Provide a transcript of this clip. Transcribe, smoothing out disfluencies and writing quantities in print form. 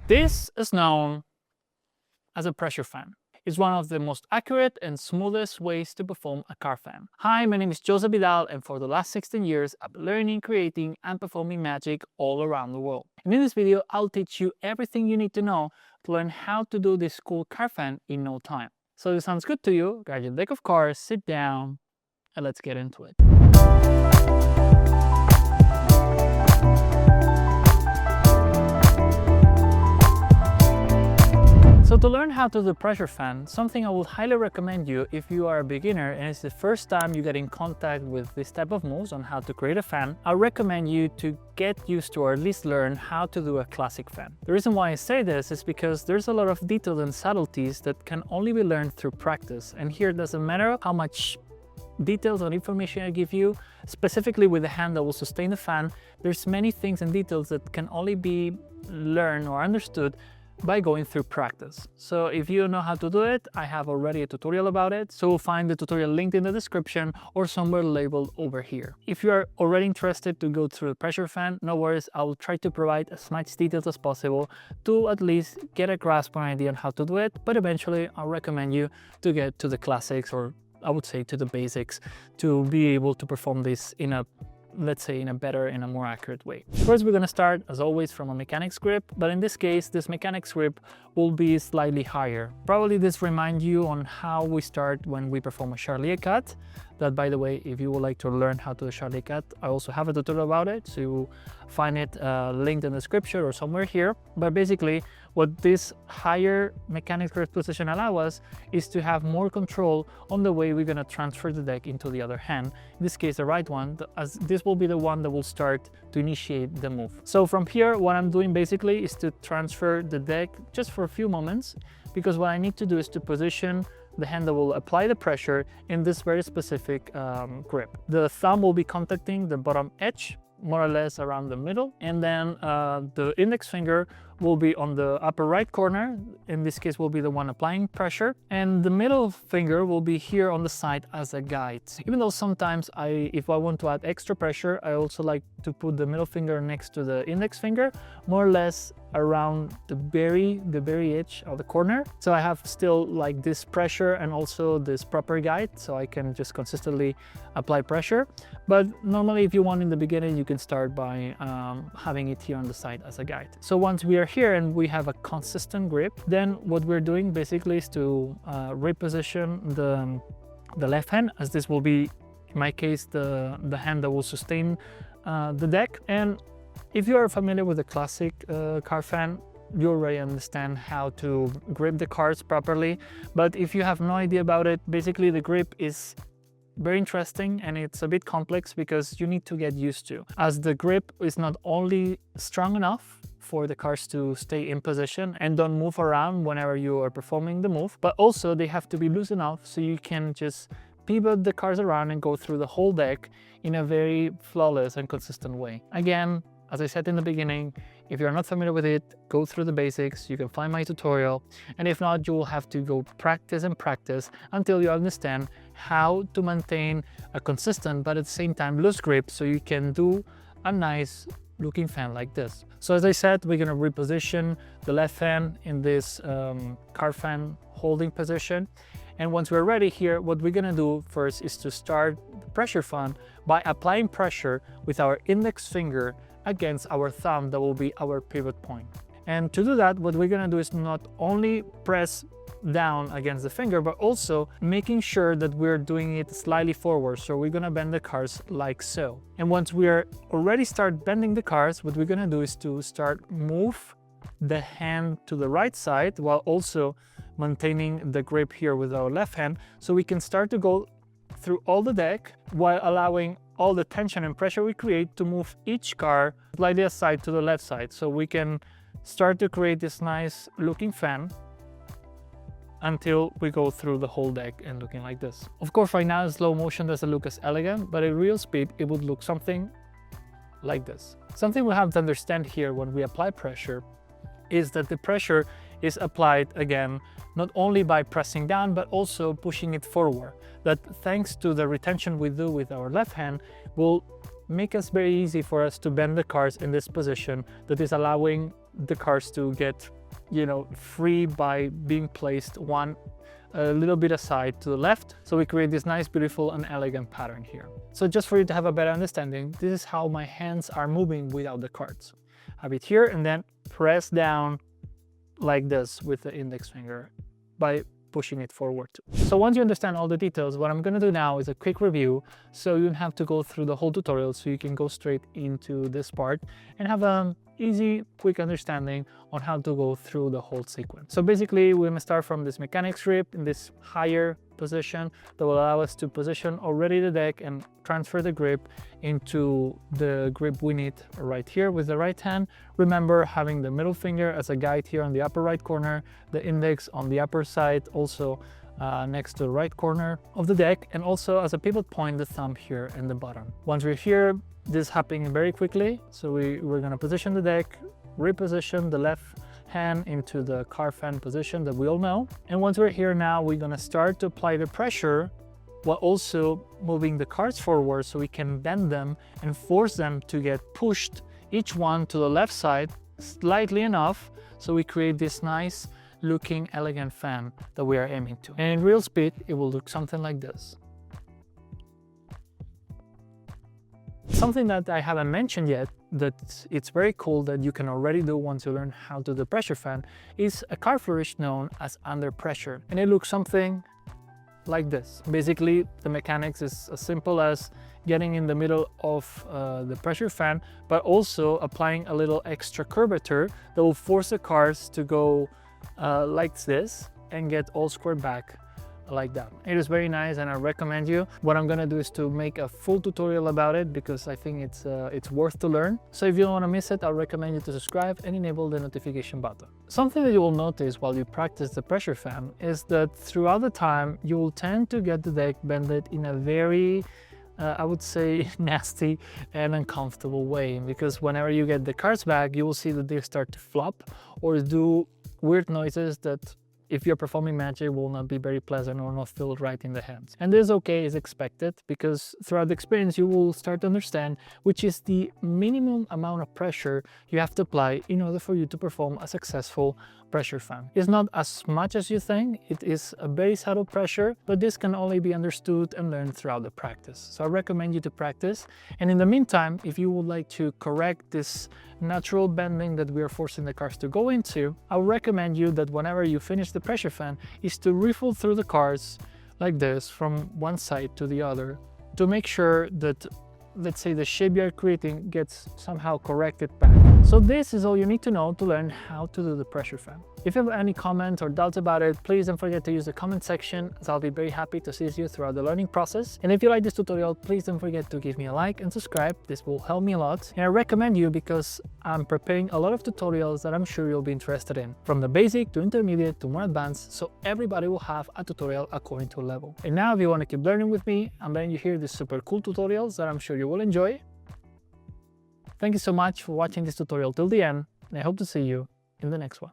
This is known as a pressure fan. It's one of the most accurate and smoothest ways to perform a car fan. Hi, my name is Josep Vidal, and for the last 16 years, I've been learning, creating, and performing magic all around the world. And in this video, I'll teach you everything you need to know to learn how to do this cool car fan in no time. So if it sounds good to you, grab your deck of cards, sit down, and let's get into it. So to learn how to do pressure fan, something I would highly recommend you if you are a beginner and it's the first time you get in contact with this type of moves on how to create a fan, I recommend you to get used to or at least learn how to do a classic fan. The reason why I say this is because there's a lot of detail and subtleties that can only be learned through practice, and here it doesn't matter how much details or information I give you, specifically with the hand that will sustain the fan. There's many things and details that can only be learned or understood by going through practice. So if you don't know how to do it, I have already a tutorial about it, so you'll find the tutorial linked in the description or somewhere labeled over here. If you are already interested to go through the pressure fan, no worries, I will try to provide as much details as possible to at least get a grasp or an idea on how to do it, but eventually I'll recommend you to get to the classics, or I would say to the basics, to be able to perform this in a, let's say, in a better and a more accurate way. First, we're going to start as always from a mechanics grip, but in this case this mechanics grip will be slightly higher. Probably this reminds you on how we start when we perform a Charlier cut. That, by the way, if you would like to learn how to do a Charlier cut, I also have a tutorial about it, so you find it linked in the description or somewhere here. But basically what this higher mechanics grip position allows us is to have more control on the way we're going to transfer the deck into the other hand, in this case the right one, as this will be the one that will start to initiate the move. So from here, what I'm doing basically is to transfer the deck just for a few moments, because what I need to do is to position the hand that will apply the pressure in this very specific grip. The thumb will be contacting the bottom edge, more or less around the middle, and then the index finger will be on the upper right corner. In this case will be the one applying pressure, and the middle finger will be here on the side as a guide. Even though sometimes if I want to add extra pressure, I also like to put the middle finger next to the index finger, more or less around the very edge of the corner, so I have still like this pressure and also this proper guide, so I can just consistently apply pressure. But normally, if you want in the beginning, you can start by having it here on the side as a guide. So once we are here and we have a consistent grip, then what we're doing basically is to reposition the left hand, as this will be, in my case, the hand that will sustain the deck. And if you are familiar with the classic car fan, you already understand how to grip the cards properly. But if you have no idea about it, basically the grip is very interesting and it's a bit complex because you need to get used to, as the grip is not only strong enough for the cards to stay in position and don't move around whenever you are performing the move, but also they have to be loose enough so you can just pivot the cards around and go through the whole deck in a very flawless and consistent way. Again, as I said in the beginning, if you're not familiar with it, go through the basics. You can find my tutorial, and if not, you will have to go practice and practice until you understand how to maintain a consistent but at the same time loose grip, so you can do a nice looking fan like this. So as I said, we're going to reposition the left hand in this car fan holding position. And once we're ready here, what we're gonna do first is to start the pressure fan by applying pressure with our index finger against our thumb, that will be our pivot point. And to do that, what we're gonna do is not only press down against the finger, but also making sure that we're doing it slightly forward. So we're gonna bend the cards like so. And once we're already start bending the cards, what we're gonna do is to start move the hand to the right side while also maintaining the grip here with our left hand, so we can start to go through all the deck while allowing all the tension and pressure we create to move each card slightly aside to the left side, so we can start to create this nice looking fan until we go through the whole deck and looking like this. Of course, right now in slow motion doesn't look as elegant, but at real speed it would look something like this. Something we have to understand here when we apply pressure is that the pressure is applied again not only by pressing down but also pushing it forward. That, thanks to the retention we do with our left hand, will make us very easy for us to bend the cards in this position that is allowing the cars to get, you know, free by being placed one a little bit aside to the left. So we create this nice, beautiful and elegant pattern here. So just for you to have a better understanding, this is how my hands are moving without the cards. Have it here and then press down like this with the index finger by pushing it forward. So once you understand all the details, what I'm going to do now is a quick review, so you don't have to go through the whole tutorial, so you can go straight into this part and have an easy, quick understanding on how to go through the whole sequence. So basically, we're going to start from this mechanics grip in this higher position that will allow us to position already the deck and transfer the grip into the grip we need right here with the right hand. Remember having the middle finger as a guide here on the upper right corner, the index on the upper side, also next to the right corner of the deck, and also as a pivot point, the thumb here in the bottom. Once we're here, this is happening very quickly. So we're going to position the deck, reposition the left hand into the car fan position that we all know. And once we're here now, we're going to start to apply the pressure while also moving the cards forward, so we can bend them and force them to get pushed, each one to the left side slightly enough, so we create this nice looking elegant fan that we are aiming to. And in real speed, it will look something like this. Something that I haven't mentioned yet, that it's very cool that you can already do once you learn how to do the pressure fan, is a car flourish known as under pressure. And it looks something like this. Basically, the mechanics is as simple as getting in the middle of the pressure fan, but also applying a little extra curvature that will force the cars to go like this and get all squared back like that. It is very nice and I recommend you. What I'm gonna do is to make a full tutorial about it, because I think it's worth to learn. So if you don't want to miss it, I'll recommend you to subscribe and enable the notification button. Something that you will notice while you practice the pressure fan is that throughout the time you will tend to get the deck bended in a very I would say nasty and uncomfortable way, because whenever you get the cards back, you will see that they start to flop or do weird noises that, if you're performing magic, will not be very pleasant or not feel right in the hands. And this is okay, is expected, because throughout the experience you will start to understand which is the minimum amount of pressure you have to apply in order for you to perform a successful pressure fan. It's not as much as you think, it is a very subtle pressure, but this can only be understood and learned throughout the practice. So I recommend you to practice. And in the meantime, if you would like to correct this natural bending that we are forcing the cars to go into, I would recommend you that whenever you finish the pressure fan is to riffle through the cars like this from one side to the other to make sure that, let's say, the shape you're creating gets somehow corrected back. So this is all you need to know to learn how to do the pressure fan. If you have any comments or doubts about it, please don't forget to use the comment section, as I'll be very happy to assist you throughout the learning process. And if you like this tutorial, please don't forget to give me a like and subscribe. This will help me a lot. And I recommend you because I'm preparing a lot of tutorials that I'm sure you'll be interested in, from the basic to intermediate to more advanced, so everybody will have a tutorial according to level. And now if you want to keep learning with me, I'm letting you hear these super cool tutorials that I'm sure you will enjoy. Thank you so much for watching this tutorial till the end, and I hope to see you in the next one.